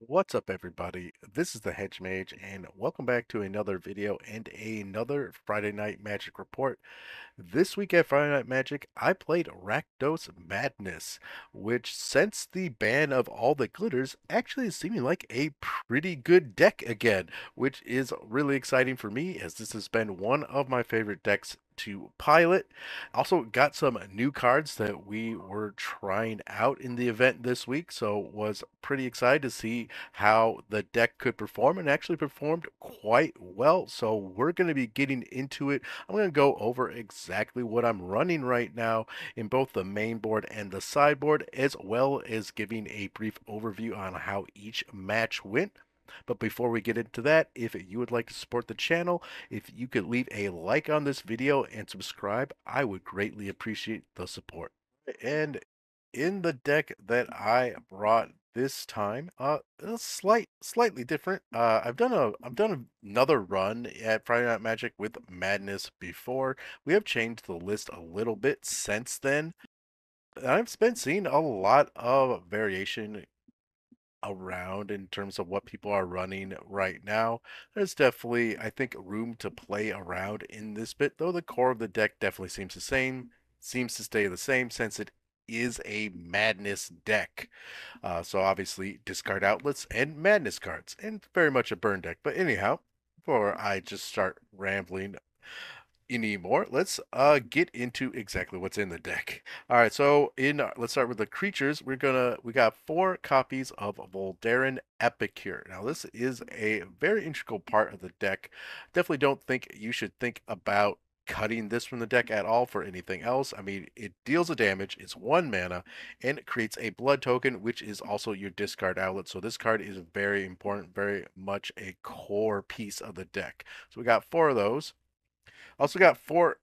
What's up, everybody? This is the Hedge Mage, and welcome back to another video and another Friday Night Magic report. This week at Friday Night Magic, I played Rakdos Madness, which, since the ban of all that glitters, actually is seeming like a pretty good deck again, which is really exciting for me as this has been one of my favorite decks to pilot. Also got some new cards that we were trying out in the event this week, so was pretty excited to see how the deck could perform and actually performed quite well. So we're going to be getting into it. I'm going to go over exactly what I'm running right now in both the main board and the sideboard, as well as giving a brief overview on how each match went. But before we get into that, if you would like to support the channel, if you could leave a like on this video and subscribe, I would greatly appreciate the support. And in the deck that I brought this time, slightly different. I've done another run at Friday Night Magic with Madness before. We have changed the list a little bit since then. I've been seeing a lot of variation around in terms of what people are running right now. There's definitely, I think, room to play around in this bit, though the core of the deck definitely seems to stay the same since it is a madness deck. So obviously discard outlets and madness cards, and very much a burn deck. But anyhow, before I just start rambling anymore, let's get into exactly what's in the deck. All right, so let's start with the creatures. We got 4 copies of Voldarin Epicure. Now this is a very integral part of the deck. Definitely don't think you should think about cutting this from the deck at all for anything else. I mean, it deals a damage, it's 1 mana, and it creates a blood token, which is also your discard outlet. So this card is very important, very much a core piece of the deck. So we got 4 of those. Also got 4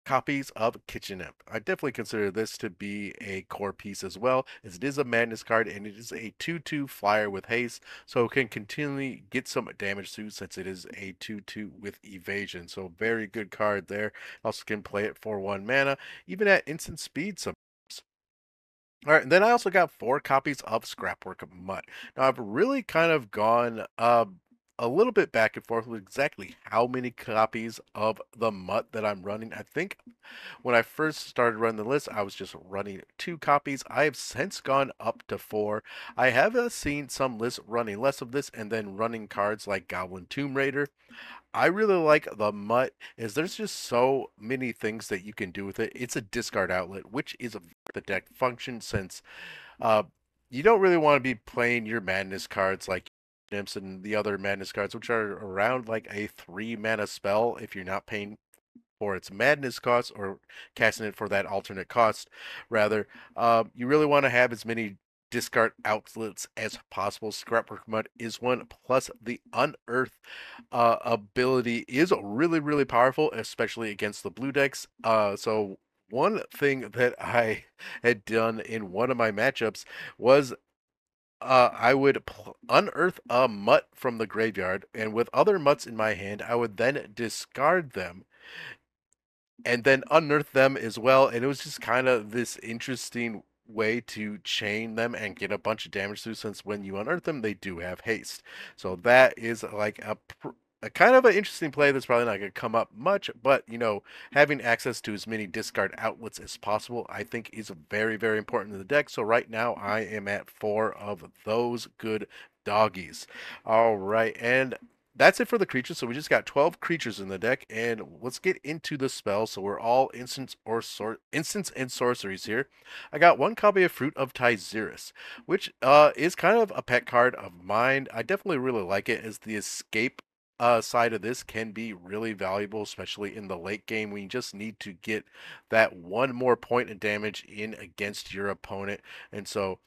copies of Kitchen Imp. I definitely consider this to be a core piece as well, as it is a madness card and it is a 2/2 flyer with haste, so it can continually get some damage through since it is a 2/2 with evasion. So very good card there. Also can play it for 1 mana, even at instant speed sometimes. All right, and then I also got 4 copies of Scrapwork of Mutt. Now I've really kind of gone a little bit back and forth with exactly how many copies of the Mutt that I'm running. I think when I first started running the list, I was just running 2 copies. I have since gone up to 4. I have seen some lists running less of this and then running cards like Goblin Tomb Raider. I really like the Mutt is there's just so many things that you can do with it. It's a discard outlet, which is the deck function since uh you don't really want to be playing your madness cards like Imps and the other madness cards, which are around like a 3 mana spell if you're not paying for its madness cost or casting it for that alternate cost. Rather, you really want to have as many discard outlets as possible. Scrapbook Mud is one, plus the Unearth ability is really, really powerful, especially against the blue decks. So one thing that I had done in one of my matchups was I would unearth a mutt from the graveyard, and with other mutts in my hand, I would then discard them and then unearth them as well. And it was just kind of this interesting way to chain them and get a bunch of damage through, since when you unearth them, they do have haste. So that is like a kind of an interesting play that's probably not going to come up much, but having access to as many discard outlets as possible, I think is very, very important in the deck. So right now I am at 4 of those good doggies. All right, and that's it for the creatures. So we just got 12 creatures in the deck, and let's get into the spells. So we're all instants and sorceries here. I got 1 copy of Fruit of Tyzeris, which is kind of a pet card of mine. I definitely really like it, as the escape side of this can be really valuable, especially in the late game when you just need to get that 1 more point of damage in against your opponent. And so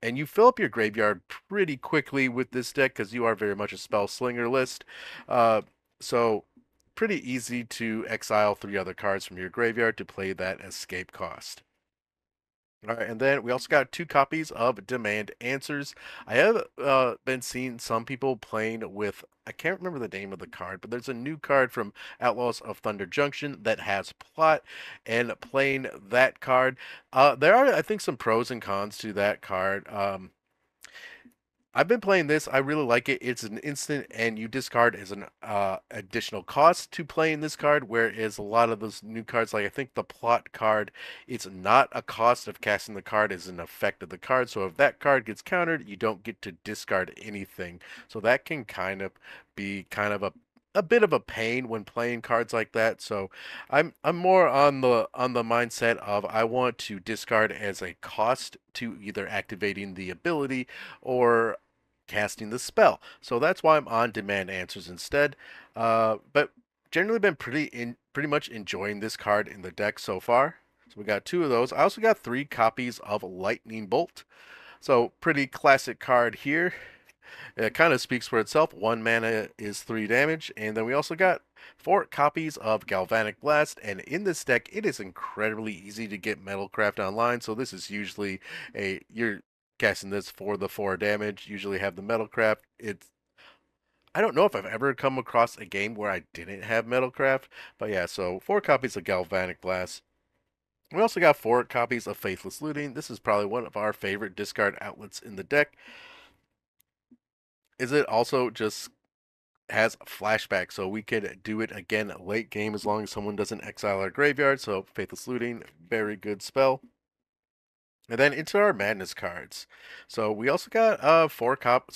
and you fill up your graveyard pretty quickly with this deck because you are very much a spell slinger list. Uh, so pretty easy to exile 3 other cards from your graveyard to play that escape cost. All right, and then we also got 2 copies of Demand Answers. I have been seeing some people playing with, I can't remember the name of the card, but there's a new card from Outlaws of Thunder Junction that has plot, and playing that card. There are, I think, some pros and cons to that card. I've been playing this. I really like it. It's an instant, and you discard as an additional cost to playing this card. Whereas a lot of those new cards, like I think the plot card, it's not a cost of casting the card; as an effect of the card. So if that card gets countered, you don't get to discard anything. So that can kind of be kind of a bit of a pain when playing cards like that. So I'm more on the mindset of I want to discard as a cost to either activating the ability or casting the spell. So that's why I'm on demand answers instead. But generally been pretty much enjoying this card in the deck so far. So we got two of those. I also got 3 copies of Lightning Bolt. So pretty classic card here. It kind of speaks for itself. 1 mana is 3 damage, and then we also got 4 copies of Galvanic Blast. And in this deck, it is incredibly easy to get Metalcraft online. So this is usually you're casting this for the 4 damage. Usually have the Metalcraft. I don't know if I've ever come across a game where I didn't have Metalcraft, but yeah. So 4 copies of Galvanic Blast. We also got 4 copies of Faithless Looting. This is probably one of our favorite discard outlets in the deck. Is it also just has flashback, so we could do it again late game as long as someone doesn't exile our graveyard. So Faithless Looting, very good spell. And then into our madness cards. So we also got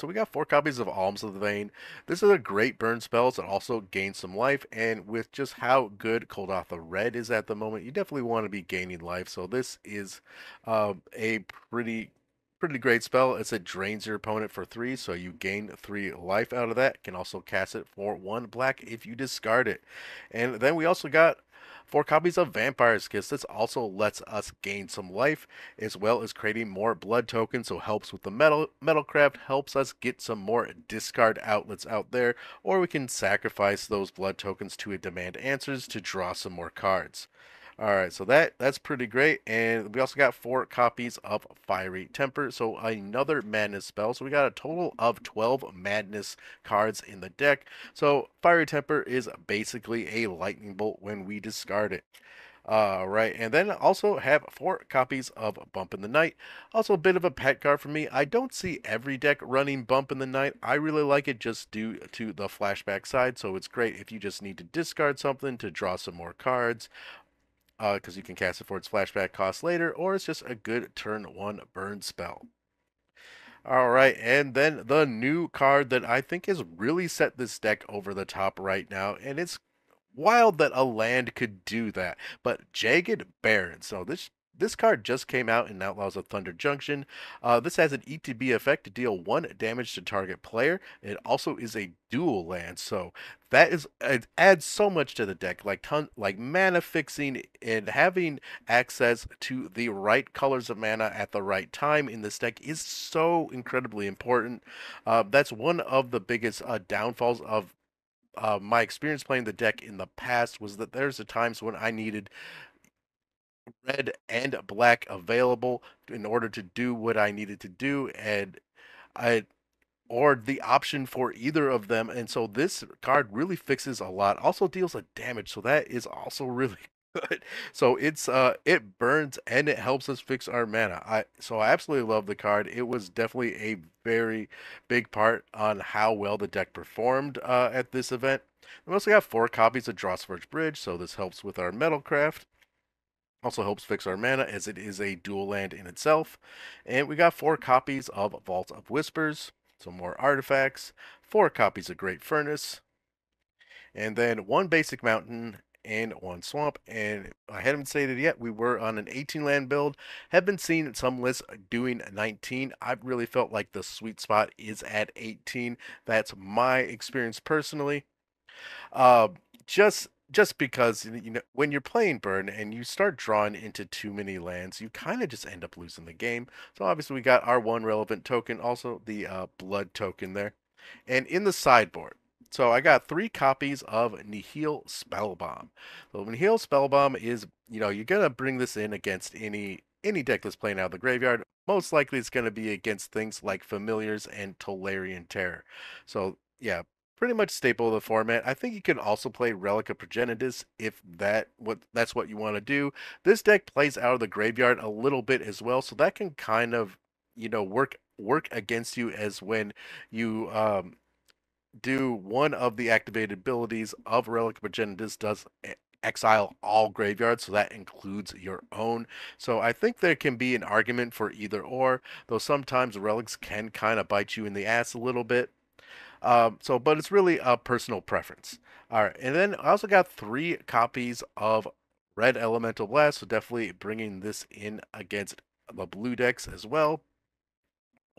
we got 4 copies of Alms of the Vein. This is a great burn spell that also gains some life, and with just how good Koldatha Red is at the moment, you definitely want to be gaining life. So this is a pretty great spell. It's it drains your opponent for 3, so you gain 3 life out of that. Can also cast it for 1 black if you discard it. And then we also got 4 copies of Vampire's Kiss. This also lets us gain some life, as well as creating more blood tokens, so helps with the metalcraft, helps us get some more discard outlets out there, or we can sacrifice those blood tokens to a demand answers to draw some more cards. All right, so that's pretty great, and we also got 4 copies of Fiery Temper, so another madness spell. So we got a total of 12 madness cards in the deck. So Fiery Temper is basically a lightning bolt when we discard it. Right, and then also have 4 copies of Bump in the Night. Also a bit of a pet card for me. I don't see every deck running Bump in the Night. I really like it just due to the flashback side, so it's great if you just need to discard something to draw some more cards, because you can cast it for its flashback cost later, or it's just a good turn 1 burn spell. All right, and then the new card that I think has really set this deck over the top right now, and it's wild that a land could do that, but Jagged Barrens. So this card just came out in Outlaws of Thunder Junction. This has an ETB effect to deal 1 damage to target player. It also is a dual land, so it adds so much to the deck, like mana fixing and having access to the right colors of mana at the right time in this deck is so incredibly important. That's one of the biggest downfalls of my experience playing the deck in the past, was that there's the times when I needed red and black available in order to do what I needed to do, and I or the option for either of them. And so this card really fixes a lot. Also deals a damage, so that is also really good. So it burns and it helps us fix our mana. I absolutely love the card. It was definitely a very big part on how well the deck performed at this event. We also got 4 copies of Drawsforge Bridge, so this helps with our Metalcraft. Also helps fix our mana as it is a dual land in itself. And we got 4 copies of Vault of Whispers, some more artifacts, 4 copies of Great Furnace, and then 1 basic mountain and 1 swamp. And I haven't stated yet, we were on an 18 land build. Have been seeing some lists doing 19. I've really felt like the sweet spot is at 18. That's my experience personally. Uh, just because when you're playing burn and you start drawing into too many lands, you kind of just end up losing the game. So obviously we got our 1 relevant token, also the blood token there, and in the sideboard. So I got 3 copies of Nihil Spellbomb. So Nihil Spellbomb is, you're gonna bring this in against any deck that's playing out of the graveyard. Most likely it's gonna be against things like Familiars and Tolarian Terror. So yeah, pretty much staple of the format. I think you can also play Relic of Progenitus if that's what you want to do. This deck plays out of the graveyard a little bit as well, so that can kind of work work against you as when you do one of the activated abilities of Relic Progenitus does exile all graveyards, so that includes your own. So I think there can be an argument for either or, though sometimes relics can kind of bite you in the ass a little bit. But it's really a personal preference. All right, and then I also got 3 copies of Red Elemental Blast, so definitely bringing this in against the blue decks as well.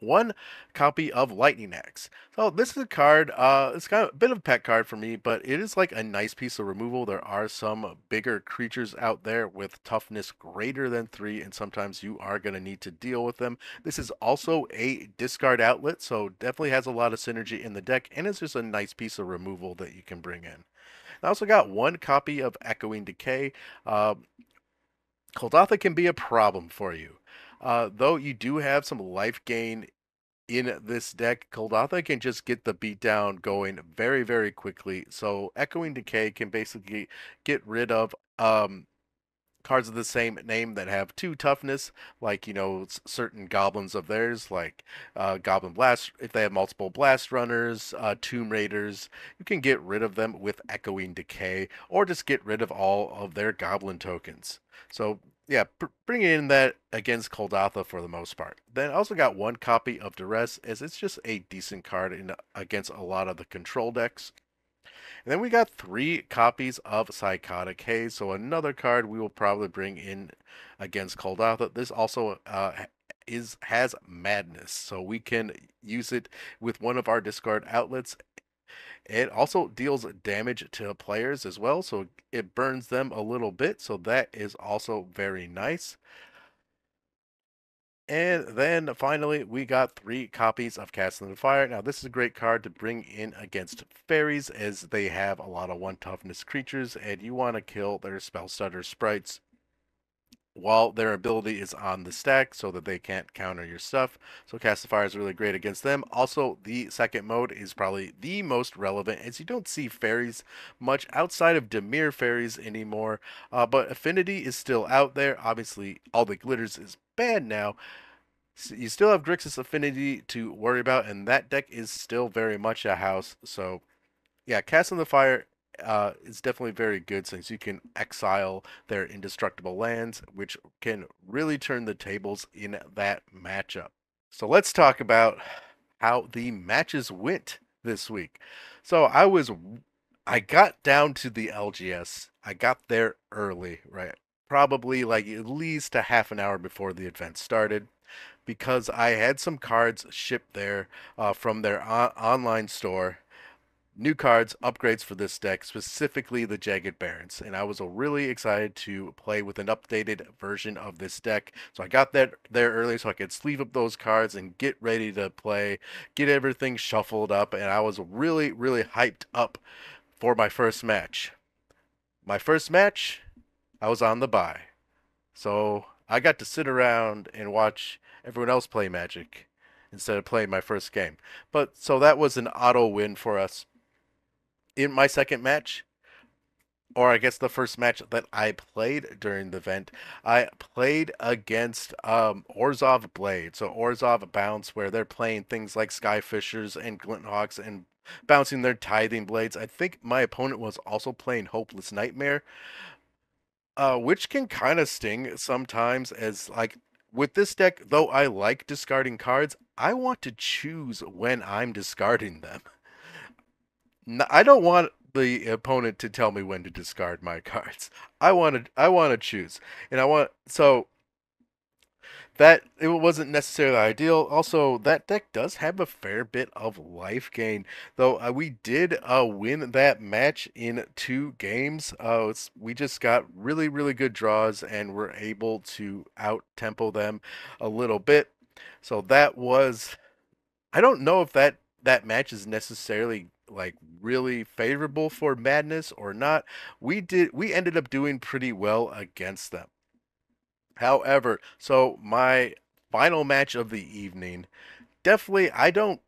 1 copy of Lightning Axe. So this is a card, it's kind of a bit of a pet card for me, but it is like a nice piece of removal. There are some bigger creatures out there with toughness greater than 3, and sometimes you are going to need to deal with them. This is also a discard outlet, so definitely has a lot of synergy in the deck, and it's just a nice piece of removal that you can bring in. I also got 1 copy of Echoing Decay. Uh, Koldatha can be a problem for you. Though you do have some life gain in this deck, Koldatha can just get the beatdown going very, very quickly. So Echoing Decay can basically get rid of cards of the same name that have 2 toughness, like, certain goblins of theirs, like Goblin Blast. If they have multiple Blast Runners, Tomb Raiders, you can get rid of them with Echoing Decay, or just get rid of all of their Goblin tokens. So yeah, bring in that against Koldatha for the most part. Then I also got 1 copy of Duress, as it's just a decent card against a lot of the control decks. And then we got 3 copies of Psychotic Haze, so another card we will probably bring in against Koldatha. This also has Madness, so we can use it with one of our discard outlets. It also deals damage to players as well, so it burns them a little bit, so that is also very nice. And then finally, we got 3 copies of Castle the Fire. Now, this is a great card to bring in against fairies, as they have a lot of 1 toughness creatures, and you want to kill their spell stutter sprites while their ability is on the stack so that they can't counter your stuff. So Cast the Fire is really great against them. Also, the second mode is probably the most relevant, as you don't see fairies much outside of Dimir fairies anymore, but Affinity is still out there. Obviously, all the glitters is banned now. So you still have Grixis Affinity to worry about, and that deck is still very much a house. So yeah, Cast on the Fire is definitely very good, since you can exile their indestructible lands, which can really turn the tables in that matchup. So let's talk about how the matches went this week. So I got down to the LGS. I got there early, right? Probably like at least a half an hour before the event started, because I had some cards shipped there from their online store. New cards, upgrades for this deck, specifically the Jagged Barrens. And I was really excited to play with an updated version of this deck. So I got that there early so I could sleeve up those cards and get ready to play, get everything shuffled up. And I was really, really hyped up for my first match. My first match, I was on the bye. So I got to sit around and watch everyone else play Magic instead of playing my first game. But so that was an auto win for us. In my second match, or I guess the first match that I played during the event, I played against Orzhov Blade. So Orzhov Bounce, where they're playing things like Skyfishers and Glinthawks and bouncing their Tithing Blades. I think my opponent was also playing Hopeless Nightmare, which can kind of sting sometimes, as like with this deck, though I like discarding cards, I want to choose when I'm discarding them. I don't want the opponent to tell me when to discard my cards. I want to choose. And I want so that it wasn't necessarily ideal. Also, that deck does have a fair bit of life gain, though we did win that match in 2 games. We just got really, really good draws and were able to out tempo them a little bit. So that was, I don't know if that match is necessarily like really favorable for Madness or not. We ended up doing pretty well against them. However, so my final match of the evening, definitely I don't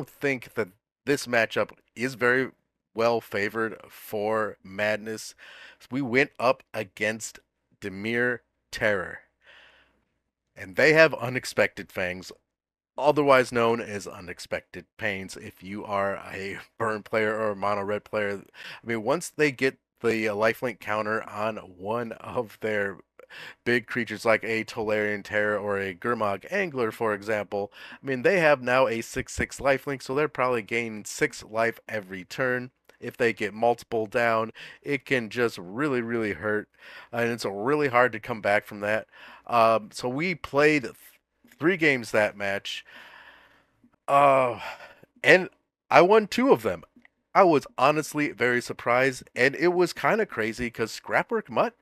think that this matchup is very well favored for Madness. We went up against Demir Terror, and they have Unexpected Fangs otherwise known as unexpected pains if you are a burn player or a mono red player. I mean, once they get the lifelink counter on one of their big creatures like a Tolarian Terror or a Gurmag Angler, for example, I mean, they have now a 6/6 lifelink, so they're probably gaining 6 life every turn. If they get multiple down, it can just really, really hurt, and it's really hard to come back from that. So we played 3 games that match, uh, and I won 2 of them. I was honestly very surprised, and it was kind of crazy because Scrapwork Mutt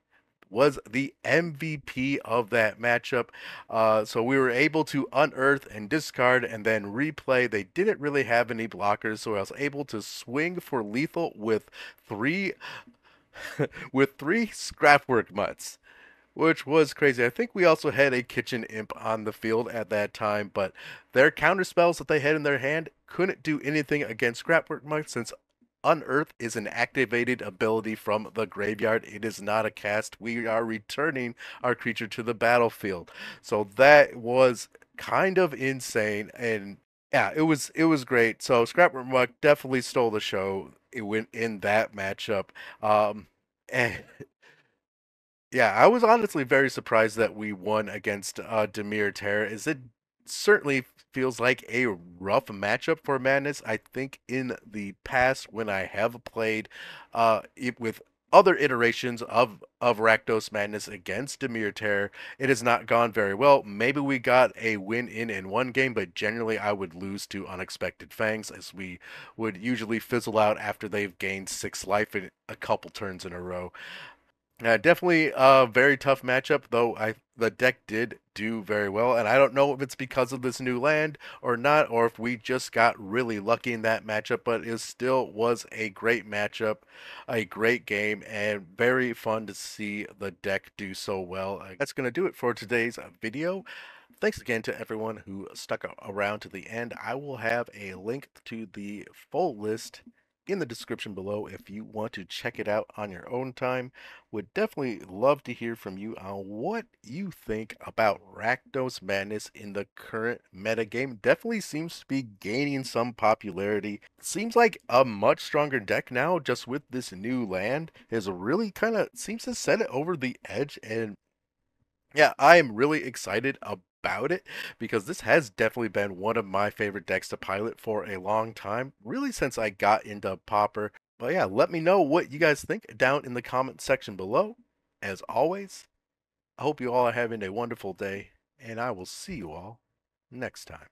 was the MVP of that matchup. So we were able to unearth and discard and then replay. They didn't really have any blockers, so I was able to swing for lethal with three with 3 Scrapwork Mutts, which was crazy. I think we also had a kitchen imp on the field at that time, but their counter spells that they had in their hand couldn't do anything against Scrapwork Mutts since Unearth is an activated ability from the graveyard. It is not a cast. We are returning our creature to the battlefield. So that was kind of insane, and yeah, it was great. So Scrapper Muck definitely stole the show. It went in that matchup. And yeah, I was honestly very surprised that we won against Demir Terra. Is it certainly feels like a rough matchup for Madness. I think in the past when I have played with other iterations of Rakdos Madness against Demir Terror, it has not gone very well. Maybe we got a win in one game, but generally I would lose to Unexpected Fangs as we would usually fizzle out after they've gained 6 life in a couple turns in a row. Definitely a very tough matchup, though the deck did do very well, and I don't know if it's because of this new land or not, or if we just got really lucky in that matchup, but it still was a great matchup, a great game, and very fun to see the deck do so well. That's going to do it for today's video. Thanks again to everyone who stuck around to the end. I will have a link to the full list in the description below if you want to check it out on your own time. Would definitely love to hear from you on what you think about Rakdos Madness in the current metagame. Definitely seems to be gaining some popularity. Seems like a much stronger deck now just with this new land. Is really kind of seems to set it over the edge, and yeah, I am really excited about it because this has definitely been one of my favorite decks to pilot for a long time, really since I got into Pauper. But yeah, let me know what you guys think down in the comment section below. As always, I hope you all are having a wonderful day, and I will see you all next time.